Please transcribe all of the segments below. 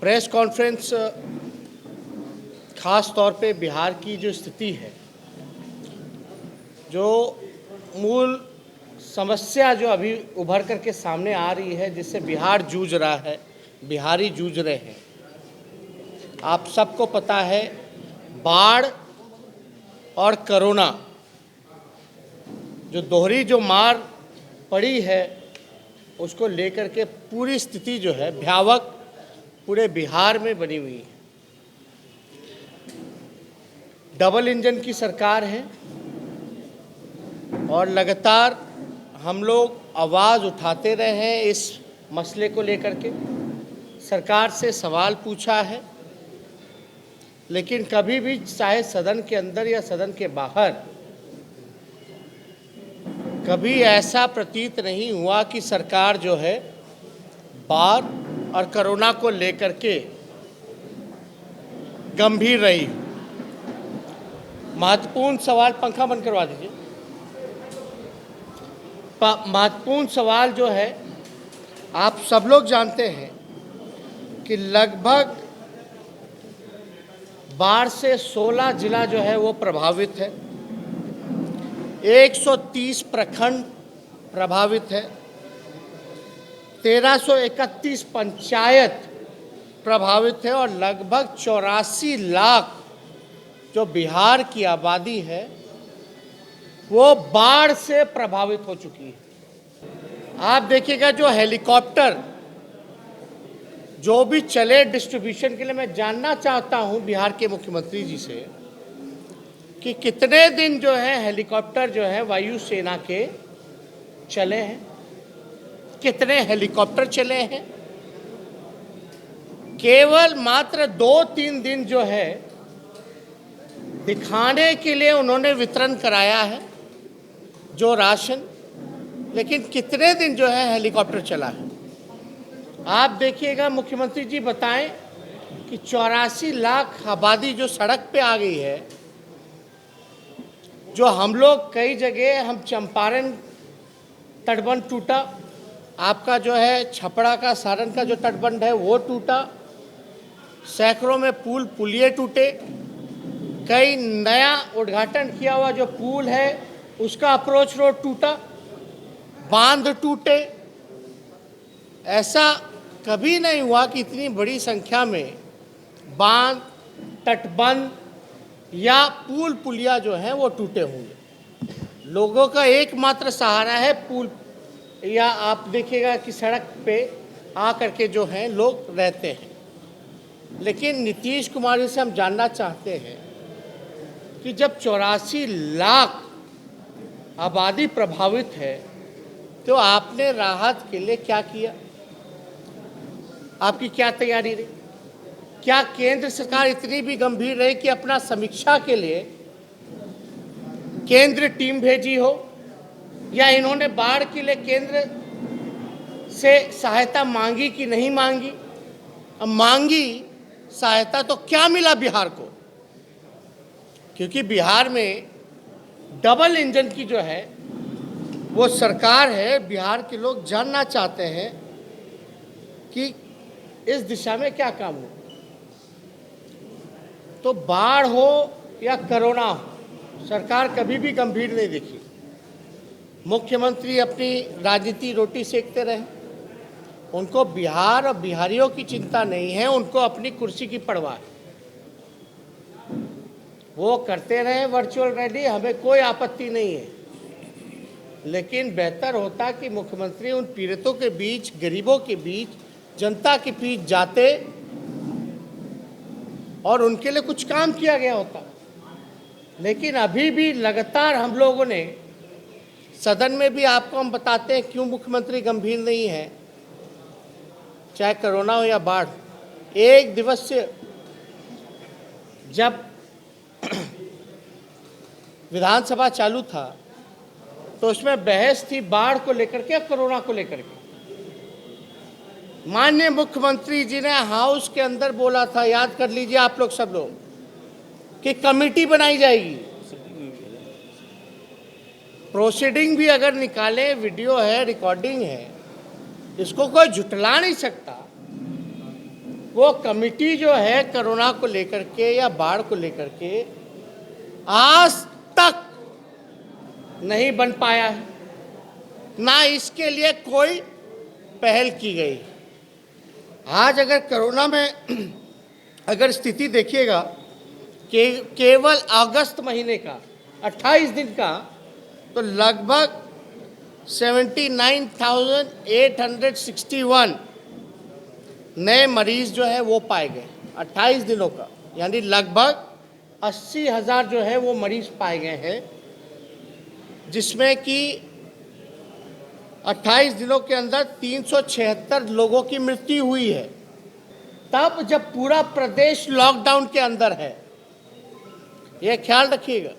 Press conference खास तौर पे बिहार की जो स्थिति है, जो मूल समस्या जो अभी उभर करके सामने आ रही है, जिससे बिहार जूझ रहा है, बिहारी जूझ रहे हैं। आप सबको पता है, बाढ़ और कोरोना जो दोहरी जो मार पड़ी है, उसको लेकर के पूरी स्थिति जो है भयावह पूरे बिहार में बनी हुई है। डबल इंजन की सरकार है और लगातार हम लोग आवाज़ उठाते रहे हैं इस मसले को लेकर के, सरकार से सवाल पूछा है, लेकिन कभी भी चाहे सदन के अंदर या सदन के बाहर कभी ऐसा प्रतीत नहीं हुआ कि सरकार जो है बाढ़ और कोरोना को लेकर के गंभीर रही। महत्वपूर्ण सवाल, पंखा बंद करवा दीजिए। महत्वपूर्ण सवाल जो है, आप सब लोग जानते हैं कि लगभग बाढ़ से 16 जिला जो है वो प्रभावित है, 130 प्रखंड प्रभावित है, 1331 पंचायत प्रभावित है और लगभग 84 लाख जो बिहार की आबादी है वो बाढ़ से प्रभावित हो चुकी है। आप देखिएगा जो हेलीकॉप्टर जो भी चले डिस्ट्रीब्यूशन के लिए, मैं जानना चाहता हूं बिहार के मुख्यमंत्री जी से कि कितने दिन जो है हेलीकॉप्टर जो है वायुसेना के चले हैं, कितने हेलीकॉप्टर चले हैं। केवल मात्र 2-3 दिन जो है दिखाने के लिए उन्होंने वितरण कराया है जो राशन, लेकिन कितने दिन जो है हेलीकॉप्टर चला है। आप देखिएगा मुख्यमंत्री जी, बताएं कि 84 लाख आबादी जो सड़क पे आ गई है, जो हम लोग कई जगह, हम चंपारण तटबंध टूटा, आपका जो है छपरा का सारण का जो तटबंध है वो टूटा, सैकड़ों में पुल पुलिये टूटे, कई नया उद्घाटन किया हुआ जो पुल है उसका अप्रोच रोड टूटा, बांध टूटे। ऐसा कभी नहीं हुआ कि इतनी बड़ी संख्या में बांध, तटबंध या पुल पुलिया जो हैं वो टूटे होंगे। लोगों का एकमात्र सहारा है पुल, या आप देखिएगा कि सड़क पे आ करके जो हैं लोग रहते हैं। लेकिन नीतीश कुमार जी से हम जानना चाहते हैं कि जब 84 लाख आबादी प्रभावित है तो आपने राहत के लिए क्या किया, आपकी क्या तैयारी रही? क्या केंद्र सरकार इतनी भी गंभीर रही कि अपना समीक्षा के लिए केंद्र टीम भेजी हो, या इन्होंने बाढ़ के लिए केंद्र से सहायता मांगी कि नहीं मांगी? अब मांगी सहायता तो क्या मिला बिहार को? क्योंकि बिहार में डबल इंजन की जो है वो सरकार है। बिहार के लोग जानना चाहते हैं कि इस दिशा में क्या काम हो। तो बाढ़ हो या कोरोना हो, सरकार कभी भी गंभीर नहीं दिखी। मुख्यमंत्री अपनी राजनीति रोटी सेकते रहे, उनको बिहार और बिहारियों की चिंता नहीं है, उनको अपनी कुर्सी की परवाह है। वो करते रहे वर्चुअल रैली, हमें कोई आपत्ति नहीं है, लेकिन बेहतर होता कि मुख्यमंत्री उन पीड़ितों के बीच, गरीबों के बीच, जनता के बीच जाते और उनके लिए कुछ काम किया गया होता। लेकिन अभी भी लगातार हम लोगों ने सदन में भी, आपको हम बताते हैं क्यों मुख्यमंत्री गंभीर नहीं है, चाहे कोरोना हो या बाढ़। एक दिवस से जब विधानसभा चालू था तो उसमें बहस थी बाढ़ को लेकर के, कोरोना को लेकर के। माननीय मुख्यमंत्री जी ने हाउस के अंदर बोला था, याद कर लीजिए आप लोग सब लोग, कि कमेटी बनाई जाएगी। प्रोसीडिंग भी अगर निकाले, वीडियो है, रिकॉर्डिंग है, इसको कोई झुटला नहीं सकता वो कमिटी जो है कोरोना को लेकर के या बाढ़ को लेकर के आज तक नहीं बन पाया है, ना इसके लिए कोई पहल की गई। आज अगर कोरोना में अगर स्थिति देखिएगा केवल अगस्त महीने का 28 दिन का, तो लगभग 79,861 नए मरीज जो है वो पाए गए 28 दिनों का, यानी लगभग 80,000 जो है वो मरीज पाए गए हैं, जिसमें कि 28 दिनों के अंदर 376 लोगों की मृत्यु हुई है। तब जब पूरा प्रदेश लॉकडाउन के अंदर है, यह ख्याल रखिएगा।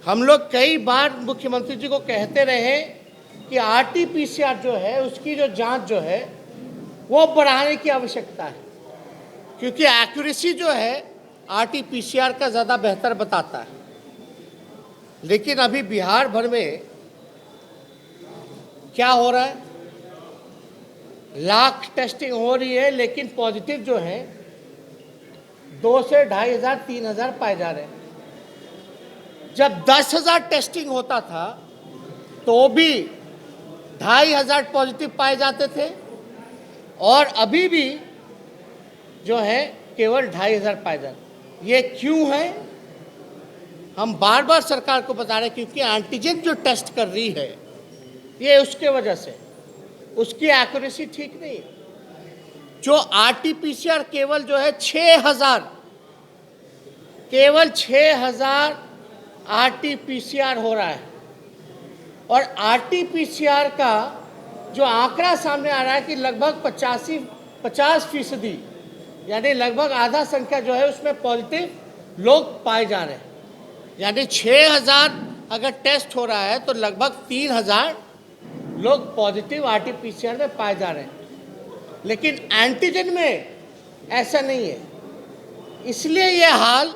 हम लोग कई बार मुख्यमंत्री जी को कहते रहे कि RT-PCR जो है उसकी जो जांच जो है वो बढ़ाने की आवश्यकता है, क्योंकि एक्यूरेसी जो है RT-PCR का ज़्यादा बेहतर बताता है। लेकिन अभी बिहार भर में क्या हो रहा है, लाख टेस्टिंग हो रही है, लेकिन पॉजिटिव जो है 2 से 2,500 3,000 पाए जा रहे हैं। जब 10,000 टेस्टिंग होता था तो भी 2,500 पॉजिटिव पाए जाते थे, और अभी भी जो है केवल 2,500 पाए जाते। ये क्यों है? हम बार बार सरकार को बता रहे हैं, क्योंकि एंटीजन जो टेस्ट कर रही है ये उसके वजह से उसकी एक्यूरेसी ठीक नहीं है। जो RT-PCR केवल जो है 6,000, केवल 6,000 RT-PCR हो रहा है, और RT-PCR का जो आंकड़ा सामने आ रहा है कि लगभग 50%, यानी लगभग आधा संख्या जो है उसमें पॉजिटिव लोग पाए जा रहे हैं। यानी 6,000 अगर टेस्ट हो रहा है तो लगभग 3,000 लोग पॉजिटिव RT-PCR में पाए जा रहे हैं, लेकिन एंटीजन में ऐसा नहीं है। इसलिए ये हाल,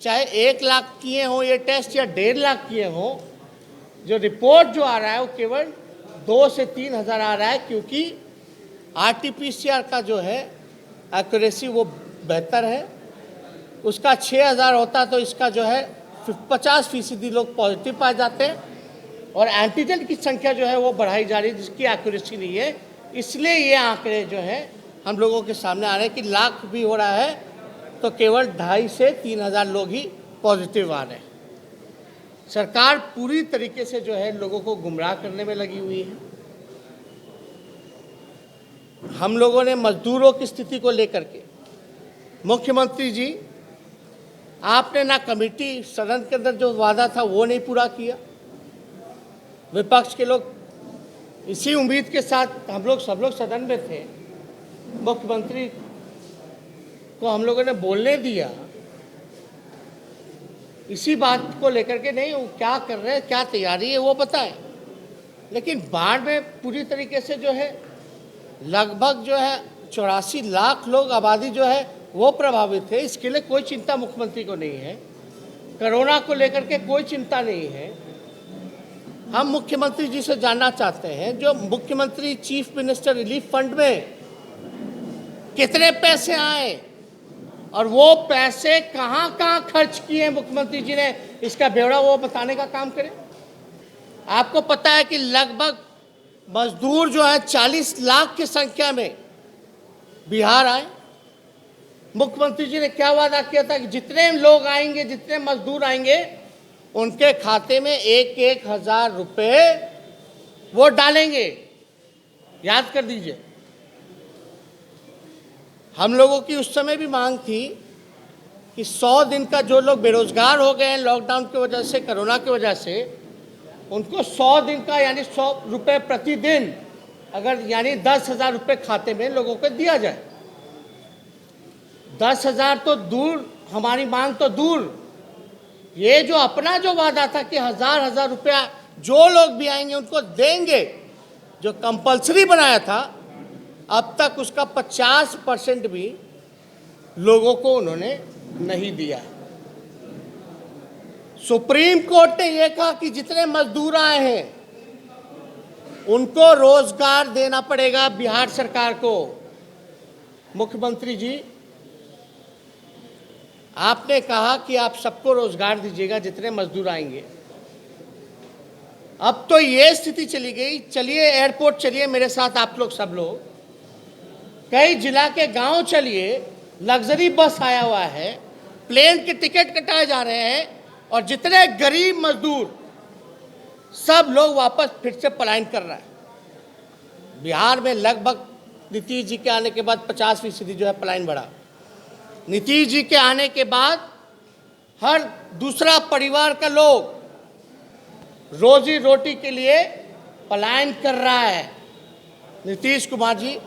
चाहे 1 लाख किए हों ये टेस्ट या 1.5 लाख किए हों, जो रिपोर्ट जो आ रहा है वो केवल 2 से 3,000 आ रहा है, क्योंकि RT-PCR का जो है एक्यूरेसी वो बेहतर है। उसका 6,000 होता तो इसका जो है 50% लोग पॉजिटिव पाए जाते हैं, और एंटीजन की संख्या जो है वो बढ़ाई जा रही है, जिसकी एक्यूरेसी नहीं है। इसलिए ये आंकड़े जो है हम लोगों के सामने आ रहे हैं कि लाख भी हो रहा है तो केवल 2,500 से 3,000 लोग ही पॉजिटिव आ रहे हैं। सरकार पूरी तरीके से जो है लोगों को गुमराह करने में लगी हुई है। हम लोगों ने मजदूरों की स्थिति को लेकर के, मुख्यमंत्री जी आपने ना कमेटी सदन के अंदर जो वादा था वो नहीं पूरा किया। विपक्ष के लोग इसी उम्मीद के साथ हम लोग सब लोग सदन में थे, मुख्यमंत्री को हम लोगों ने बोलने दिया इसी बात को लेकर के, नहीं वो क्या कर रहे हैं, क्या तैयारी है वो बताएं। लेकिन बाढ़ में पूरी तरीके से जो है लगभग जो है 84 लाख लोग आबादी जो है वो प्रभावित है। इसके लिए कोई चिंता मुख्यमंत्री को नहीं है, कोरोना को लेकर के कोई चिंता नहीं है। हम मुख्यमंत्री जी से जानना चाहते हैं, जो मुख्यमंत्री चीफ मिनिस्टर रिलीफ फंड में कितने पैसे आए और वो पैसे कहाँ कहाँ खर्च किए मुख्यमंत्री जी ने, इसका ब्यौरा वो बताने का काम करें। आपको पता है कि लगभग मजदूर जो है 40 लाख की संख्या में बिहार आए। मुख्यमंत्री जी ने क्या वादा किया था कि जितने लोग आएंगे, जितने मजदूर आएंगे, उनके खाते में 1,000 रुपये वो डालेंगे। याद कर दीजिए। हम लोगों की उस समय भी मांग थी कि 100 दिन का जो लोग बेरोजगार हो गए हैं लॉकडाउन की वजह से, कोरोना की वजह से, उनको 100 दिन का यानी 100 रुपये प्रतिदिन, अगर यानी 10,000 रुपये खाते में लोगों को दिया जाए। 10,000 तो दूर, हमारी मांग तो दूर, ये जो अपना जो वादा था कि 1,000 रुपया जो लोग भी आएंगे उनको देंगे, जो कंपलसरी बनाया था, अब तक उसका 50% भी लोगों को उन्होंने नहीं दिया। सुप्रीम कोर्ट ने यह कहा कि जितने मजदूर आए हैं उनको रोजगार देना पड़ेगा बिहार सरकार को। मुख्यमंत्री जी, आपने कहा कि आप सबको रोजगार दीजिएगा जितने मजदूर आएंगे। अब तो ये स्थिति चली गई, चलिए एयरपोर्ट चलिए मेरे साथ आप लोग सब लोग, कई जिला के गांव चलिए, लग्जरी बस आया हुआ है, प्लेन के टिकट कटाए जा रहे हैं और जितने गरीब मजदूर सब लोग वापस फिर से पलायन कर रहा है। बिहार में लगभग नीतीश जी के आने के बाद 50% जो है पलायन बढ़ा। नीतीश जी के आने के बाद हर दूसरा परिवार का लोग रोजी रोटी के लिए पलायन कर रहा है। नीतीश कुमार जी,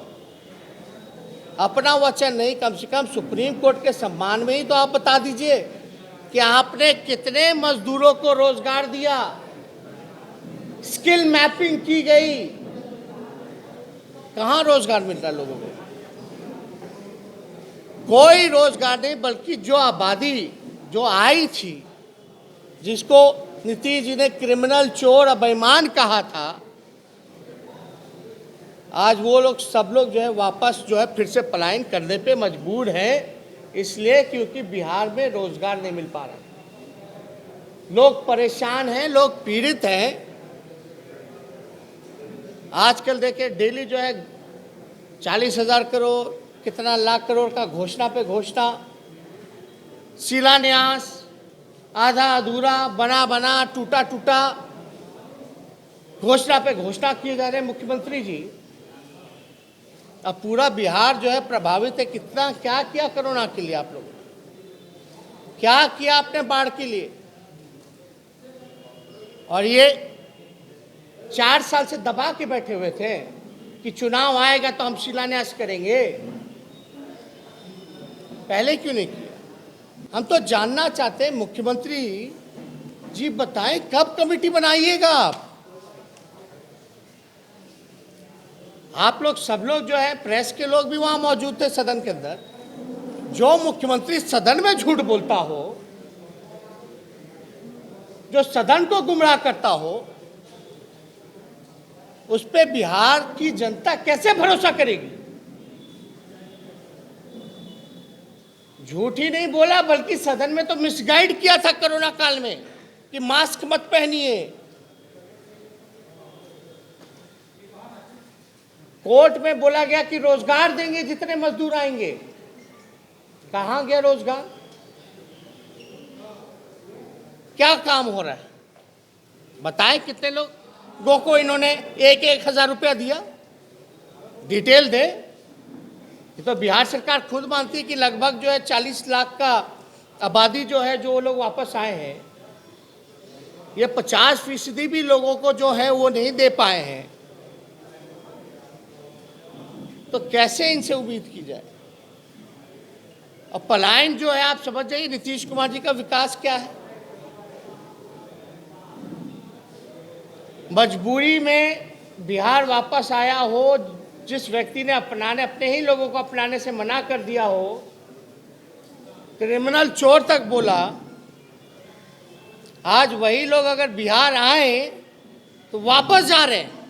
अपना वचन नहीं, कम से कम सुप्रीम कोर्ट के सम्मान में ही तो आप बता दीजिए कि आपने कितने मजदूरों को रोजगार दिया, स्किल मैपिंग की गई, कहां रोजगार मिल रहा है लोगों को? कोई रोजगार नहीं, बल्कि जो आबादी जो आई थी, जिसको नीतीश जी ने क्रिमिनल, चोर, बेईमान कहा था, आज वो लोग सब लोग जो है वापस जो है फिर से पलायन करने पे मजबूर हैं। इसलिए क्योंकि बिहार में रोजगार नहीं मिल पा रहा, लोग परेशान हैं, लोग पीड़ित हैं। आजकल देखिए डेली जो है 40,000 करोड़, कितना लाख करोड़ का घोषणा पे घोषणा, शिलान्यास, आधा अधूरा, बना बना, टूटा टूटा, घोषणा पे घोषणा किए जा रहे हैं मुख्यमंत्री जी। अब पूरा बिहार जो है प्रभावित है। कितना क्या किया कोरोना के लिए आप लोगों ने, क्या किया आपने बाढ़ के लिए? और ये 4 साल से दबा के बैठे हुए थे कि चुनाव आएगा तो हम शिलान्यास करेंगे। पहले क्यों नहीं किया? हम तो जानना चाहते हैं मुख्यमंत्री जी, बताएं कब कमेटी बनाइएगा आप लोग सब लोग जो है, प्रेस के लोग भी वहां मौजूद थे सदन के अंदर। जो मुख्यमंत्री सदन में झूठ बोलता हो, जो सदन को गुमराह करता हो, उस पे बिहार की जनता कैसे भरोसा करेगी? झूठ ही नहीं बोला, बल्कि सदन में तो मिसगाइड किया था कोरोना काल में कि मास्क मत पहनिए। कोर्ट में बोला गया कि रोजगार देंगे जितने मजदूर आएंगे। कहां गया रोजगार? क्या काम हो रहा है बताएं? कितने लोगों को इन्होंने 1,000 रुपया दिया? डिटेल दे। ये तो बिहार सरकार खुद मानती है कि लगभग जो है 40 लाख का आबादी जो है, जो वो लोग वापस आए हैं, ये 50% भी लोगों को जो है वो नहीं दे पाए हैं। तो कैसे इनसे उम्मीद की जाए? और पलायन जो है, आप समझ जाइए नीतीश कुमार जी का विकास क्या है। मजबूरी में बिहार वापस आया हो, जिस व्यक्ति ने अपने ही लोगों को अपनाने से मना कर दिया हो, क्रिमिनल चोर तक बोला, आज वही लोग अगर बिहार आए तो वापस जा रहे हैं।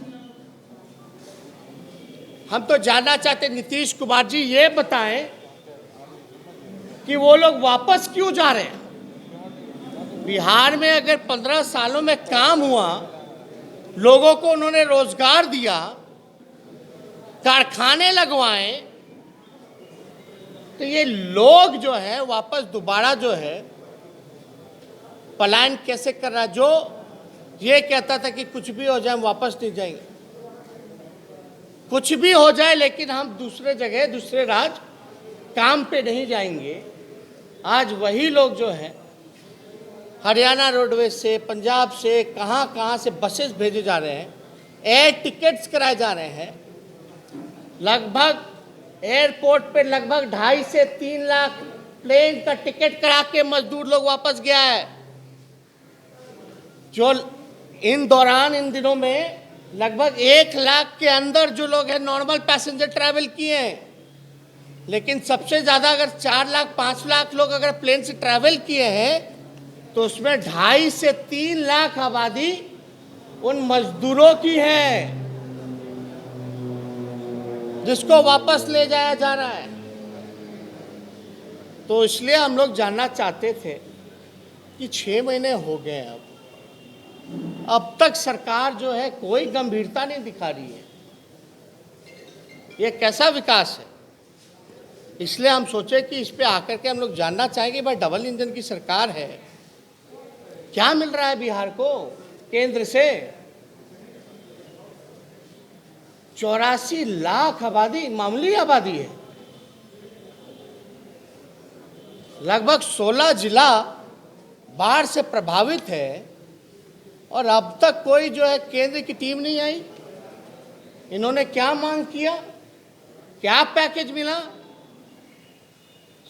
हम तो जानना चाहते नीतीश कुमार जी, ये बताएं कि वो लोग वापस क्यों जा रहे हैं? बिहार में अगर 15 सालों में काम हुआ, लोगों को उन्होंने रोजगार दिया, कारखाने लगवाए, तो ये लोग जो है वापस दोबारा जो है पलायन कैसे कर रहा है? जो ये कहता था कि कुछ भी हो जाए हम वापस नहीं जाएंगे, कुछ भी हो जाए लेकिन हम दूसरे जगह, दूसरे राज्य काम पे नहीं जाएंगे। आज वही लोग जो है हरियाणा रोडवेज से, पंजाब से, कहां से बसेस भेजे जा रहे हैं, एयर टिकट्स कराए जा रहे हैं। लगभग एयरपोर्ट पे लगभग 2.5 से 3 लाख प्लेन का टिकट करा के मजदूर लोग वापस गया है। जो इन दिनों में लगभग 1 लाख के अंदर जो लोग हैं नॉर्मल पैसेंजर ट्रैवल किए हैं। लेकिन सबसे ज़्यादा अगर 4 लाख 5 लाख लोग अगर प्लेन से ट्रैवल किए हैं, तो उसमें 2.5 से 3 लाख आबादी उन मजदूरों की है जिसको वापस ले जाया जा रहा है। तो इसलिए हम लोग जानना चाहते थे कि 6 महीने हो गए अब तक सरकार जो है कोई गंभीरता नहीं दिखा रही है। ये कैसा विकास है? इसलिए हम सोचे कि इस पे आकर के हम लोग जानना चाहेंगे, भाई डबल इंजन की सरकार है, क्या मिल रहा है बिहार को केंद्र से? 84 लाख आबादी, मामूली आबादी है। लगभग 16 जिला बाढ़ से प्रभावित है और अब तक कोई जो है केंद्र की टीम नहीं आई। इन्होंने क्या मांग किया, क्या पैकेज मिला?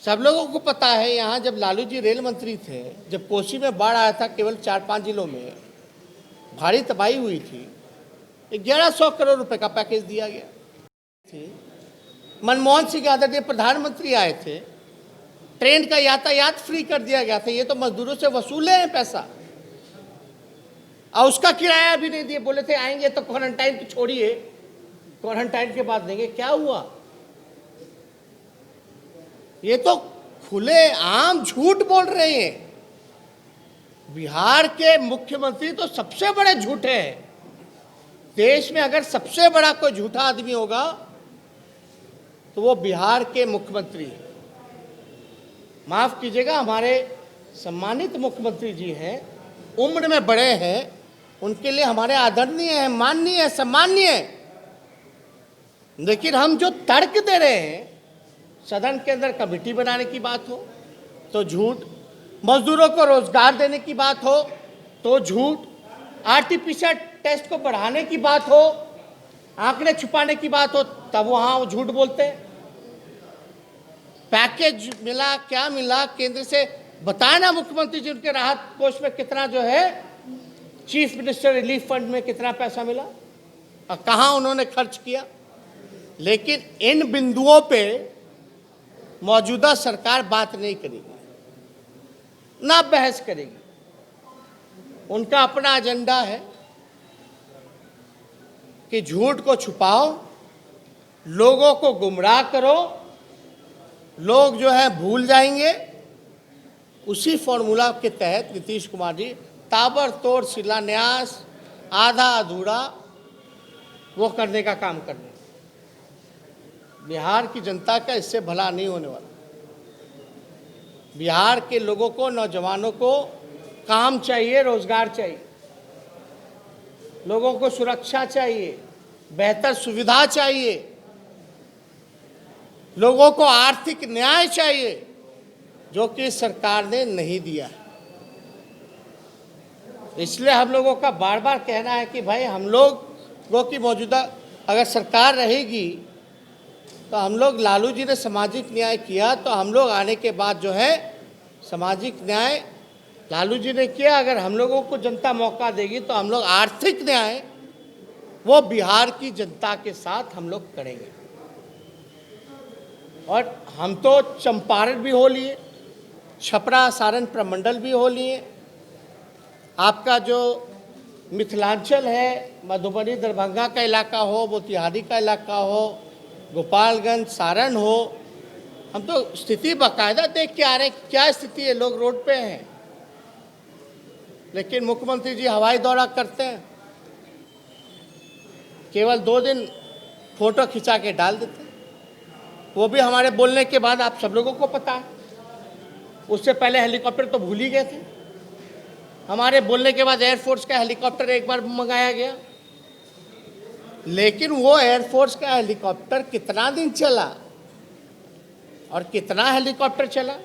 सब लोगों को पता है, यहाँ जब लालू जी रेल मंत्री थे, जब कोसी में बाढ़ आया था, केवल 4-5 जिलों में भारी तबाही हुई थी, 1100 करोड़ रुपए का पैकेज दिया गया। मनमोहन सिंह आदरणीय प्रधानमंत्री आए थे, ट्रेन का यातायात फ्री कर दिया गया था। ये तो मजदूरों से वसूले हैं पैसा, और उसका किराया भी नहीं दिए। बोले थे आएंगे तो क्वारंटाइन तो छोड़िए, क्वारंटाइन के बाद देंगे। क्या हुआ? ये तो खुले आम झूठ बोल रहे हैं। बिहार के मुख्यमंत्री तो सबसे बड़े झूठे हैं। देश में अगर सबसे बड़ा कोई झूठा आदमी होगा तो वो बिहार के मुख्यमंत्री है। माफ कीजिएगा, हमारे सम्मानित मुख्यमंत्री जी हैं, उम्र में बड़े हैं, उनके लिए हमारे आदरणीय है, माननीय है, सम्माननीय है। लेकिन हम जो तर्क दे रहे हैं, सदन के अंदर कमेटी बनाने की बात हो तो झूठ, मजदूरों को रोजगार देने की बात हो तो झूठ, आरटीपीसीआर टेस्ट को बढ़ाने की बात हो, आंकड़े छुपाने की बात हो, तब वहां वो झूठ बोलते हैं। पैकेज मिला, क्या मिला केंद्र से बताए ना मुख्यमंत्री जी। उनके राहत कोष में कितना जो है, चीफ मिनिस्टर रिलीफ फंड में कितना पैसा मिला और कहां उन्होंने खर्च किया? लेकिन इन बिंदुओं पे मौजूदा सरकार बात नहीं करेगी, ना बहस करेगी। उनका अपना एजेंडा है कि झूठ को छुपाओ, लोगों को गुमराह करो, लोग जो है भूल जाएंगे। उसी फॉर्मूला के तहत नीतीश कुमार जी ताबड़तोड़ शिलान्यास, आधा अधूरा वो करने का काम कर रहे हैं। बिहार की जनता का इससे भला नहीं होने वाला। बिहार के लोगों को, नौजवानों को काम चाहिए, रोजगार चाहिए, लोगों को सुरक्षा चाहिए, बेहतर सुविधा चाहिए, लोगों को आर्थिक न्याय चाहिए, जो कि सरकार ने नहीं दिया है। इसलिए हम लोगों का बार बार कहना है कि भाई हम लोगों की मौजूदा अगर सरकार रहेगी तो हम लोग, लालू जी ने सामाजिक न्याय किया तो हम लोग आने के बाद जो है सामाजिक न्याय लालू जी ने किया। अगर हम लोगों को जनता मौका देगी तो हम लोग आर्थिक न्याय वो बिहार की जनता के साथ हम लोग करेंगे। और हम तो चंपारण भी हो लिए, छपरा सारण प्रमंडल भी हो लिए, आपका जो मिथिलांचल है, मधुबनी दरभंगा का इलाका हो, मोतिहारी का इलाका हो, गोपालगंज सारण हो, हम तो स्थिति बाकायदा देख के आ रहे हैं क्या स्थिति है। लोग रोड पे हैं, लेकिन मुख्यमंत्री जी हवाई दौरा करते हैं, केवल 2 दिन फोटो खिंचा के डाल देते हैं। वो भी हमारे बोलने के बाद आप सब लोगों को पता है। उससे पहले हेलीकॉप्टर तो भूल ही गए थे। हमारे बोलने के बाद एयरफोर्स का हेलीकॉप्टर एक बार मंगाया गया, लेकिन वो एयरफोर्स का हेलीकॉप्टर कितना दिन चला और कितना हेलीकॉप्टर चला,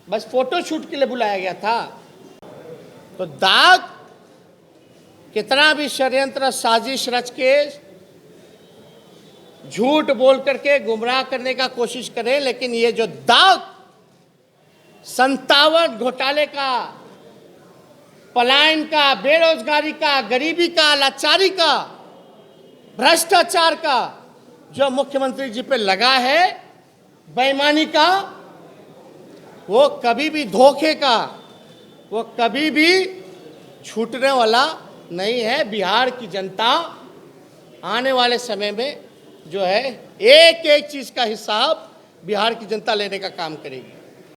बस फोटो शूट के लिए बुलाया गया था। तो दाग कितना भी षड्यंत्र साजिश रच के झूठ बोल करके गुमराह करने का कोशिश करें, लेकिन ये जो दाग 57 घोटाले का, पलायन का, बेरोजगारी का, गरीबी का, लाचारी का, भ्रष्टाचार का जो मुख्यमंत्री जी पे लगा है, बेईमानी का, वो कभी भी, धोखे का, वो कभी भी छूटने वाला नहीं है। बिहार की जनता आने वाले समय में जो है एक एक चीज का हिसाब बिहार की जनता लेने का काम करेगी।